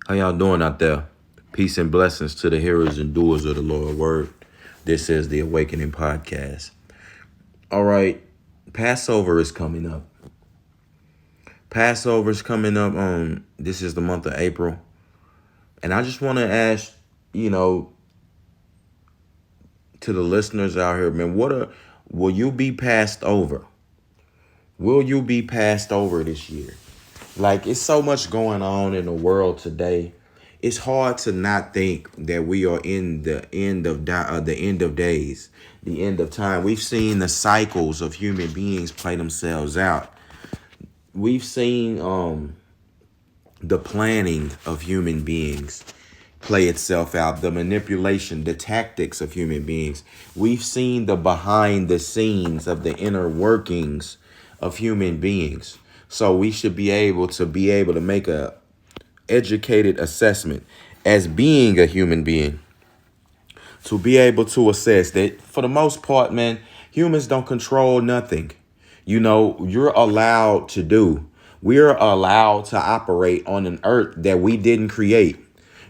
How y'all doing out there? Peace and blessings to the hearers and doers of the Lord word. This is the Awakening Podcast. All right, Passover is coming up. Passover is coming up. This is the month of April, and I just want to ask, you know, to the listeners out here, man, will you be passed over? Will you be passed over this year? Like, it's so much going on in the world today. It's hard to not think that we are in the the end of days, the end of time. We've seen the cycles of human beings play themselves out. We've seen the planning of human beings play itself out, the manipulation, the tactics of human beings. We've seen the behind the scenes of the inner workings of human beings. So we should be able to make a educated assessment as being a human being, to be able to assess that for the most part, man, humans don't control nothing. You're allowed to do. We're allowed to operate on an earth that we didn't create.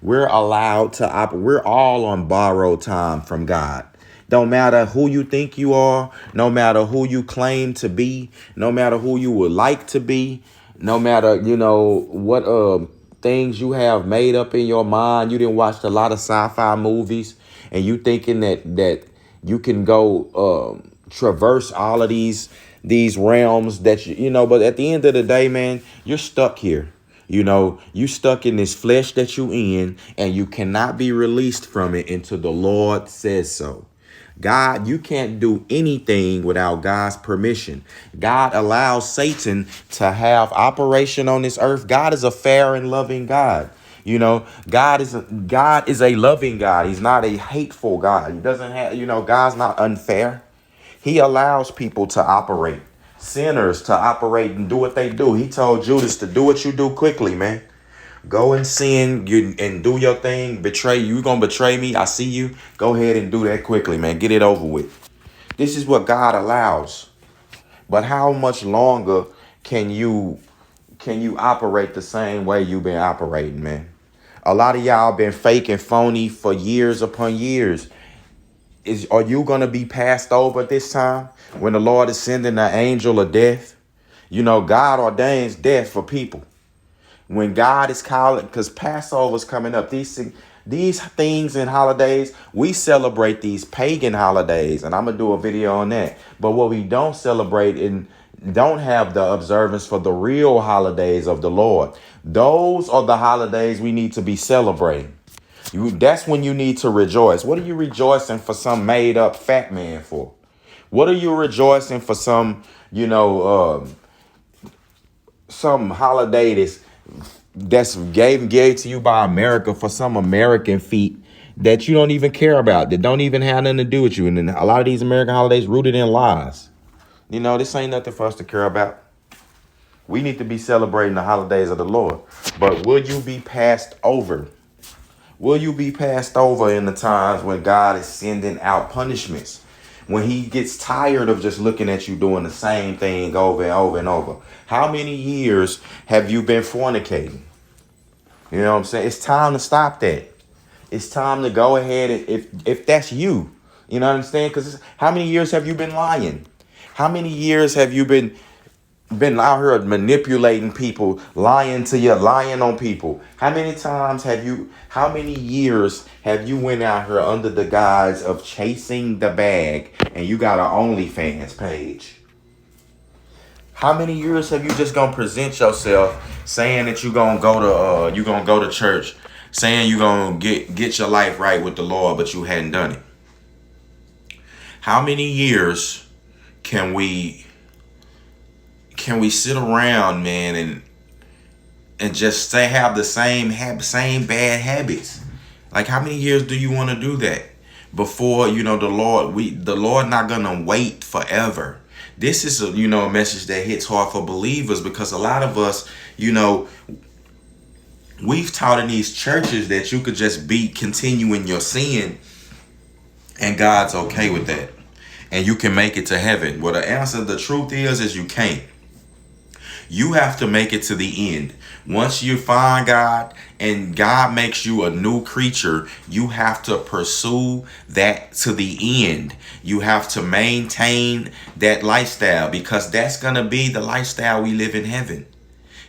We're allowed to operate. We're all on borrowed time from God. Don't matter who you think you are, no matter who you claim to be, no matter who you would like to be, no matter, what things you have made up in your mind. You didn't watch a lot of sci-fi movies and you thinking that you can go traverse all of these realms that but at the end of the day, man, you're stuck here. You stuck in this flesh that you in, and you cannot be released from it until the Lord says so. God, you can't do anything without God's permission. God allows Satan to have operation on this earth. God is a fair and loving God. God is a loving God. He's not a hateful God. He doesn't have, God's not unfair. He allows people to operate, sinners to operate and do what they do. He told Judas to do what you do quickly, man. Go and sin and do your thing. Betray you. You're going to betray me. I see you. Go ahead and do that quickly, man. Get it over with. This is what God allows. But how much longer can you operate the same way you've been operating, man? A lot of y'all been fake and phony for years upon years. Are you going to be passed over this time when the Lord is sending an angel of death? God ordains death for people. When God is calling, because Passover is coming up, these things and holidays, we celebrate these pagan holidays, and I'm gonna do a video on that. But what we don't celebrate and don't have the observance for the real holidays of the Lord. Those are the holidays we need to be celebrating. That's when you need to rejoice. What are you rejoicing for some made up fat man for? What are you rejoicing for some holiday that's gave to you by America for some American feat that you don't even care about, that don't even have nothing to do with you? And then a lot of these American holidays rooted in lies. This ain't nothing for us to care about. We need to be celebrating the holidays of the Lord. But will you be passed over? Will you be passed over in the times when God is sending out punishments? When he gets tired of just looking at you doing the same thing over and over and over. How many years have you been fornicating? You know what I'm saying? It's time to stop that. It's time to go ahead if that's you. You know what I'm saying? Because how many years have you been lying? How many years have you been out here manipulating people, lying on people? How many years have you went out here under the guise of chasing the bag and you got an OnlyFans page? How many years have you just gonna present yourself saying that you gonna go to church, saying you gonna get your life right with the Lord, but you hadn't done it? How many years can we sit around, man, and just have the same bad habits? Like, how many years do you want to do that before the Lord not gonna wait forever? This is a message that hits hard for believers, because a lot of us, we've taught in these churches that you could just continue in your sin and God's okay with that, and you can make it to heaven. Well, the truth is you can't. You have to make it to the end. Once you find God and God makes you a new creature, you have to pursue that to the end. You have to maintain that lifestyle, because that's going to be the lifestyle we live in heaven.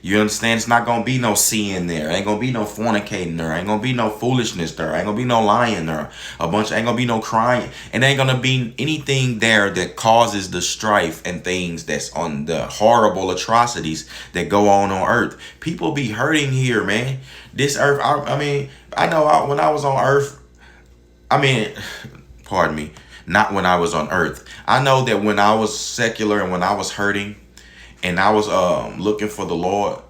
You understand? It's not gonna be no sin there. Ain't gonna be no fornicating there. Ain't gonna be no foolishness there. Ain't gonna be no lying there. Ain't gonna be no crying. And ain't gonna be anything there that causes the strife and things that's on the horrible atrocities that go on earth. People be hurting here, man. This earth, I mean, I know when I was on earth, I mean, pardon me, not when I was on earth. I know that when I was secular and when I was hurting, and I was looking for the Lord,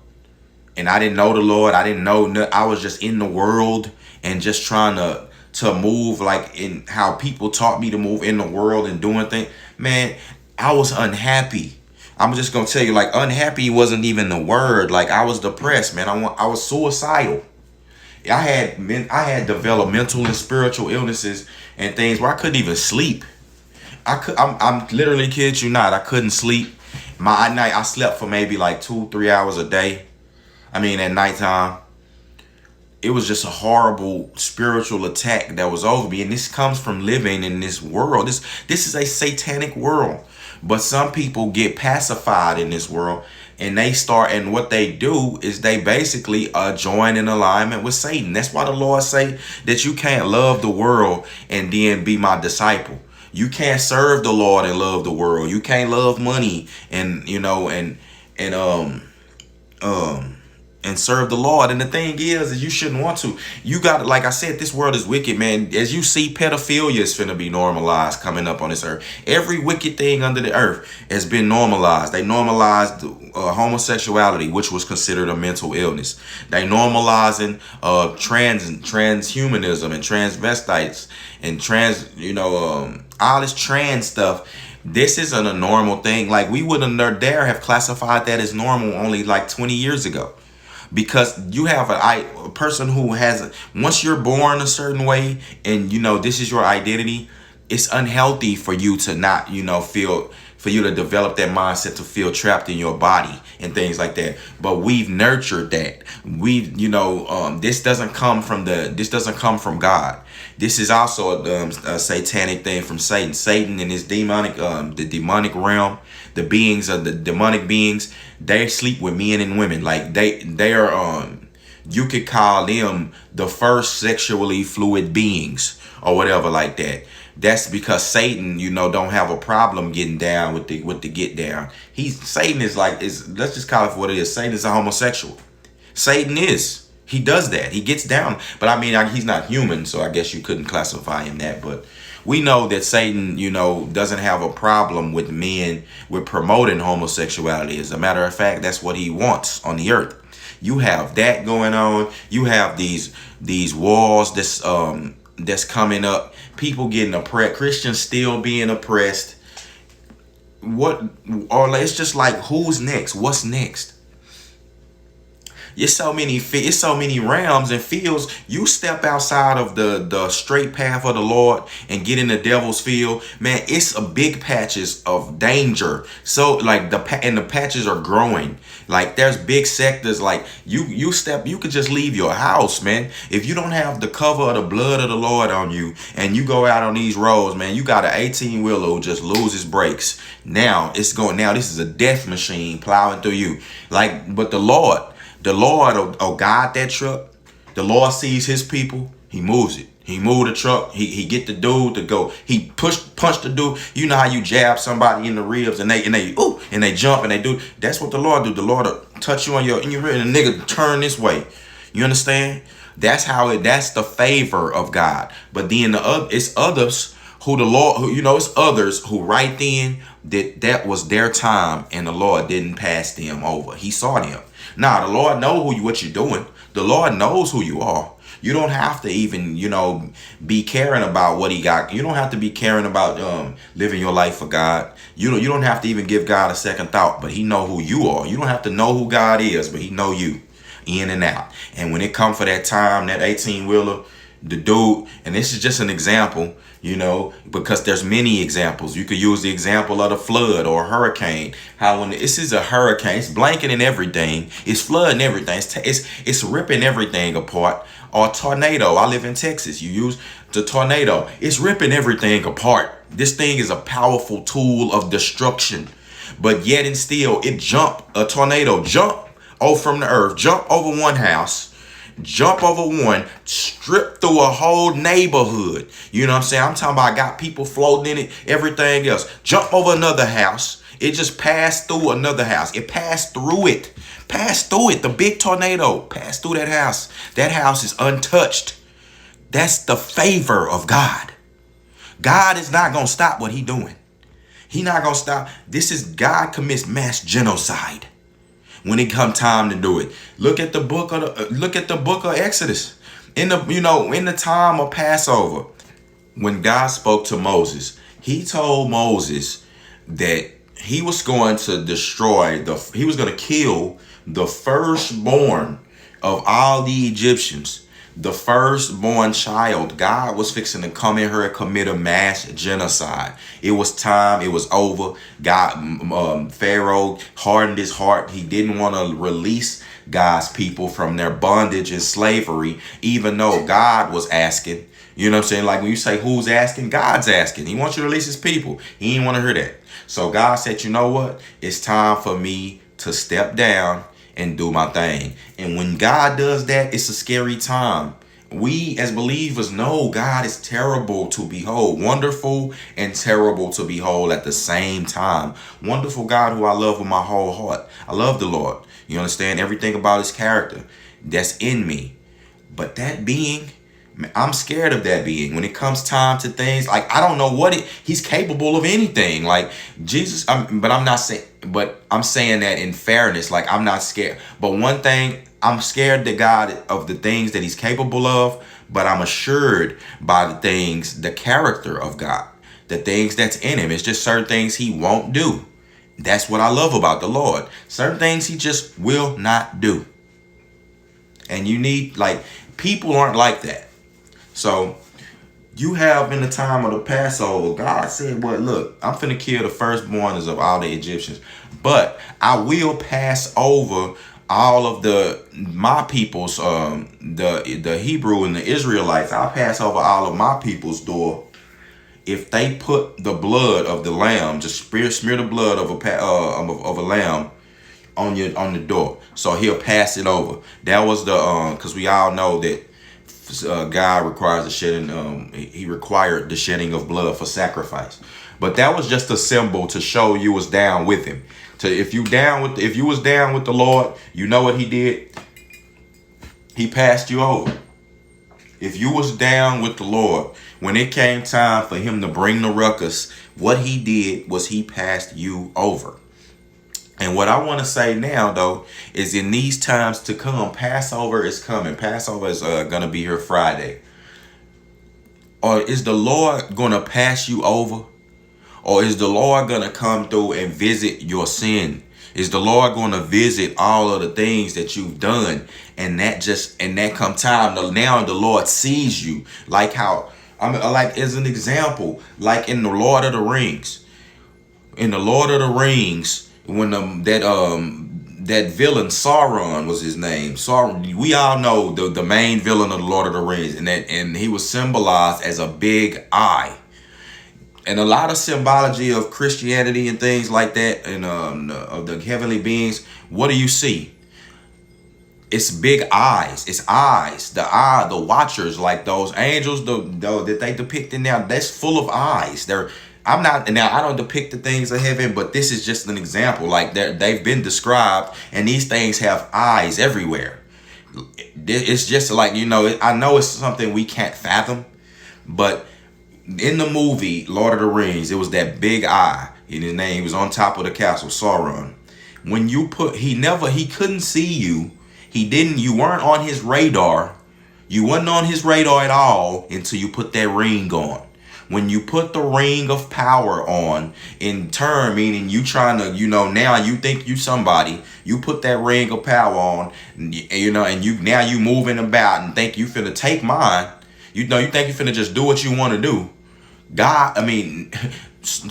and I didn't know the Lord. I didn't know. I was just in the world and just trying to move like in how people taught me to move in the world and doing things. Man, I was unhappy. I'm just gonna tell you, like, unhappy wasn't even the word. Like, I was depressed, man. I was suicidal. I had developed mental and spiritual illnesses and things where I couldn't even sleep. I'm literally, kid you not, I couldn't sleep. I slept for maybe like 2-3 hours a day. I mean, at nighttime. It was just a horrible spiritual attack that was over me. And this comes from living in this world. This is a satanic world. But some people get pacified in this world, and and what they do is they basically join in alignment with Satan. That's why the Lord say that you can't love the world and then be my disciple. You can't serve the Lord and love the world. You can't love money and and serve the Lord. And the thing is you shouldn't want to. You got, like I said, this world is wicked, man. As you see, pedophilia is finna be normalized coming up on this earth. Every wicked thing under the earth has been normalized. They normalized homosexuality, which was considered a mental illness. They normalizing transhumanism and transvestites and all this trans stuff. This isn't a normal thing. Like, we wouldn't dare have classified that as normal only like 20 years ago. Because you have a person who once you're born a certain way and this is your identity, it's unhealthy for you to not for you to develop that mindset to feel trapped in your body and things like that. But we've nurtured that. This doesn't come from God. This is also a satanic thing from Satan. Satan and his the demonic realm, the beings of the demonic beings, they sleep with men and women. Like they are you could call them the first sexually fluid beings or whatever like that. That's because Satan, don't have a problem getting down with the get down. Satan is let's just call it for what it is. Satan is a homosexual. Satan is. He does that. He gets down. But I mean, he's not human, so I guess you couldn't classify him that. But we know that Satan, doesn't have a problem with men with promoting homosexuality. As a matter of fact, that's what he wants on the earth. You have that going on. You have these walls that's coming up. People getting oppressed. Christians still being oppressed. It's just like, who's next? What's next? It's so many realms and fields. You step outside of the straight path of the Lord and get in the devil's field, man. It's a big patches of danger. So like the patches are growing. Like there's big sectors. Like you could just leave your house, man. If you don't have the cover of the blood of the Lord on you, and you go out on these roads, man, you got an 18-wheeler who just loses brakes. Now this is a death machine plowing through you. But the Lord, will guide that truck. The Lord sees his people. He moves it. He moved the truck. He get the dude to go. He punch the dude. You know how you jab somebody in the ribs and they jump and they do. That's what the Lord do. The Lord will touch you in your rib and the nigga turn this way. You understand? That's the favor of God. But then it's others who the Lord, it's others who right then that was their time and the Lord didn't pass them over. He saw them. Now, the Lord knows what you're doing. The Lord knows who you are. You don't have to even, be caring about what he got. You don't have to be caring about living your life for God. You don't have to even give God a second thought, but he know who you are. You don't have to know who God is, but he know you in and out. And when it comes for that time, that 18-wheeler, The dude, and this is just an example, because there's many examples. You could use the example of the flood or a hurricane. How when this is a hurricane, it's blanketing everything, it's flooding everything, it's ripping everything apart. Or a tornado. I live in Texas. You use the tornado. It's ripping everything apart. This thing is a powerful tool of destruction. But yet and still, a tornado jump from the earth, jump over one house, jump over one, strip through a whole neighborhood. You know what I'm saying? I'm talking about, I got people floating in it, everything else. Jump over another house. It just passed through another house. It passed through it. Passed through it. The big tornado passed through that house. That house is untouched. That's the favor of God. God is not going to stop what He's doing. He not going to stop. This is God commits mass genocide when it come time to do it. Look at the book of Exodus. In the time of Passover, when God spoke to Moses, He told Moses that he was going to he was going to kill the firstborn of all the Egyptians. The firstborn child. God was fixing to come in here and commit a mass genocide. It was time. It was over. God, Pharaoh hardened his heart. He didn't want to release God's people from their bondage and slavery, even though God was asking. You know what I'm saying? Like when you say who's asking, God's asking. He wants you to release His people. He didn't want to hear that. So God said, you know what? It's time for me to step down and do my thing. And when God does that, it's a scary time. We as believers know God is terrible to behold, wonderful and terrible to behold at the same time. Wonderful God who I love with my whole heart. I love the Lord. You understand everything about His character that's in me. But that being, I'm scared of that being. When it comes time to things, like I don't know He's capable of anything. Like Jesus, but I'm saying that in fairness. Like I'm not scared. But one thing, I'm scared to God of the things that He's capable of, but I'm assured by the character of God, the things that's in Him. It's just certain things He won't do. That's what I love about the Lord. Certain things He just will not do. And people aren't like that. So you have in the time of the Passover, God said, well, look, I'm finna kill the firstborns of all the Egyptians, but I will pass over all of my people's, the Hebrew and the Israelites. I'll pass over all of my people's door if they put the blood of the lamb, just smear the blood of a lamb on the door. So He'll pass it over. That was because we all know that God requires the shedding. He required the shedding of blood for sacrifice. But that was just a symbol to show you was down with Him. If you was down with the Lord, you know what He did? He passed you over. If you was down with the Lord, when it came time for Him to bring the ruckus, what He did was He passed you over. And what I want to say now, though, is in these times to come, Passover is coming. Passover is going to be here Friday. Or is the Lord going to pass you over? Or is the Lord going to come through and visit your sin? Is the Lord going to visit all of the things that you've done? And that come time, now the Lord sees you. Like as an example, like in the Lord of the Rings. In the Lord of the Rings, when that villain Sauron was his name. Sauron, we all know the main villain of the Lord of the Rings, and he was symbolized as a big eye. And a lot of symbology of Christianity and things like that, and of the heavenly beings. What do you see? It's big eyes. It's eyes. The watchers, like those angels, that they depict in now. That's full of eyes. I don't depict the things of heaven, but this is just an example. Like they've been described, and these things have eyes everywhere. It's just like, I know it's something we can't fathom, but in the movie Lord of the Rings, it was that big eye in his name. He was on top of the castle, Sauron. When he couldn't see you. You weren't on his radar. You wasn't on his radar at all until you put that ring on. When you put the ring of power on, in turn, meaning you trying to, now you think you somebody, you put that ring of power on, and you moving about and think you finna take mine. You know, you think you finna just do what you want to do. God, I mean,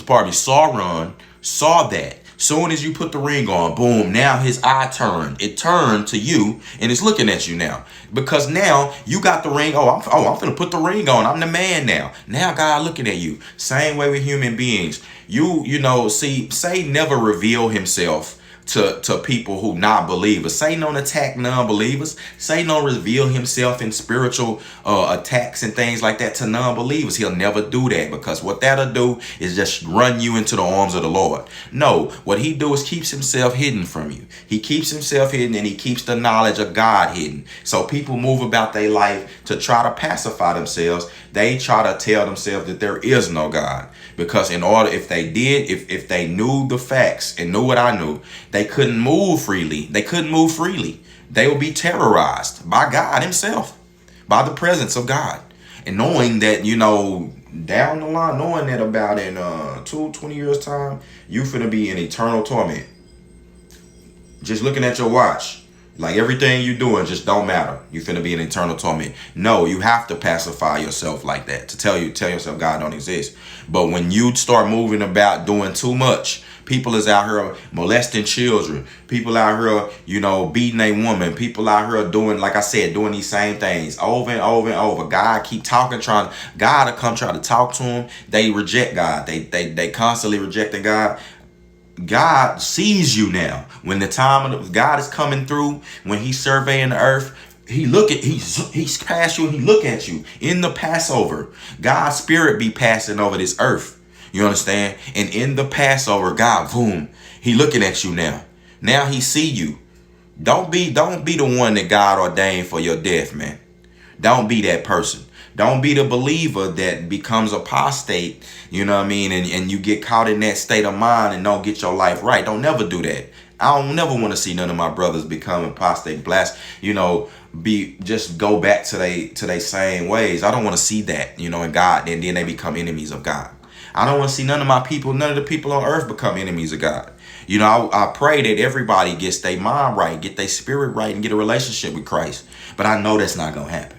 pardon me, Sauron saw that. Soon as you put the ring on, boom, now his eye turned. It turned to you and it's looking at you now. Because now you got the ring. I'm finna put the ring on. I'm the man now. Now God looking at you. Same way with human beings. You know, see, Satan never reveal himself to people who not believers. Satan don't attack non-believers. Satan don't reveal himself in spiritual attacks and things like that to non-believers. He'll never do that, because what that'll do is just run you into the arms of the Lord. No, what he do is keeps himself hidden from you. He keeps himself hidden, and he keeps the knowledge of God hidden. So people move about their life to try to pacify themselves. They try to tell themselves that there is no God. Because in order, if they did, if they knew the facts and knew what I knew, they couldn't move freely. They couldn't move freely. They would be terrorized by God himself, by the presence of God. And knowing that, you know, down the line, knowing that about in 20 years time, you finna be in eternal torment. Just looking at your watch. Like everything you doing just don't matter. You finna be in eternal torment. No, you have to pacify yourself like that to tell yourself God don't exist. But when you start moving about doing too much, people is out here molesting children. People out here, you know, beating a woman. People out here doing, like I said, doing these same things over and over and over. God keep talking, God to come try to talk to them. They reject God. They constantly rejecting God. God sees you now. When the time of God is coming through, when he's surveying the earth, he's past you and he look at you in the Passover. God's spirit be passing over this earth. You understand? And in the Passover, God, boom, he looking at you now. Now he see you. Don't be the one that God ordained for your death, man. Don't be that person. Don't be the believer that becomes apostate, you know what I mean, and you get caught in that state of mind and don't get your life right. Don't never do that. I don't never want to see none of my brothers become apostate, blast, you know, just go back to they same ways. I don't want to see that, you know, in God, and then they become enemies of God. I don't want to see none of my people, none of the people on earth become enemies of God. You know, I pray that everybody gets their mind right, get their spirit right, and get a relationship with Christ. But I know that's not going to happen.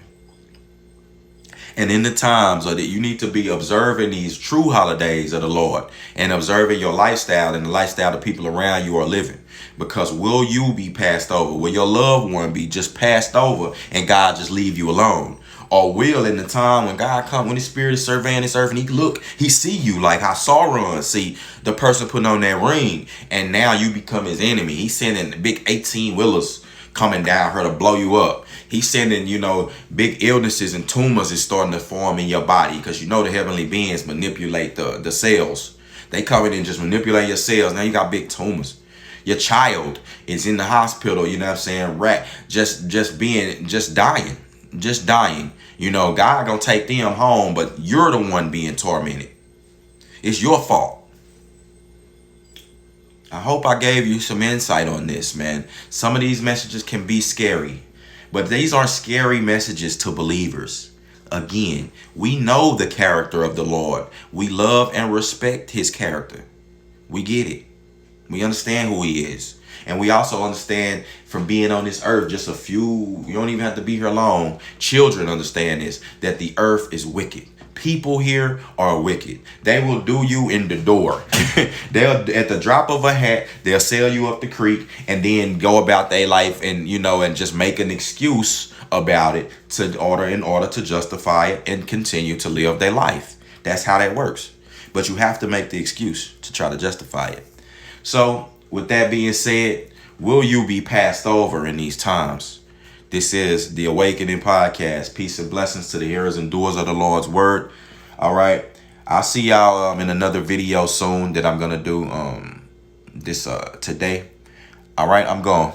And in the times that you need to be observing these true holidays of the Lord and observing your lifestyle and the lifestyle the people around you are living. Because will you be passed over? Will your loved one be just passed over and God just leave you alone? Or will, in the time when God comes, when his spirit is surveying this earth and he see you like how Sauron see the person putting on that ring, and now you become his enemy. He's sending big 18-wheelers coming down here to blow you up. He's sending, you know, big illnesses and tumors is starting to form in your body, because you know the heavenly beings manipulate the cells. They come in and just manipulate your cells. Now you got big tumors. Your child is in the hospital, you know what I'm saying? Just dying. You know, God gonna take them home, but you're the one being tormented. It's your fault. I hope I gave you some insight on this, man. Some of these messages can be scary, but these aren't scary messages to believers. Again, we know the character of the Lord. We love and respect his character. We get it. We understand who he is. And we also understand from being on this earth, just a few, you don't even have to be here long. Children understand this, that the earth is wicked. People here are wicked. They will do you in the door. They'll, at the drop of a hat, they'll sail you up the creek and then go about their life and, you know, and just make an excuse about it in order to justify it and continue to live their life. That's how that works. But you have to make the excuse to try to justify it. So with that being said, will you be passed over in these times? This is the Awakening Podcast. Peace and blessings to the hearers and doers of the Lord's word. All right. I'll see y'all in another video soon that I'm going to do today. All right. I'm gone.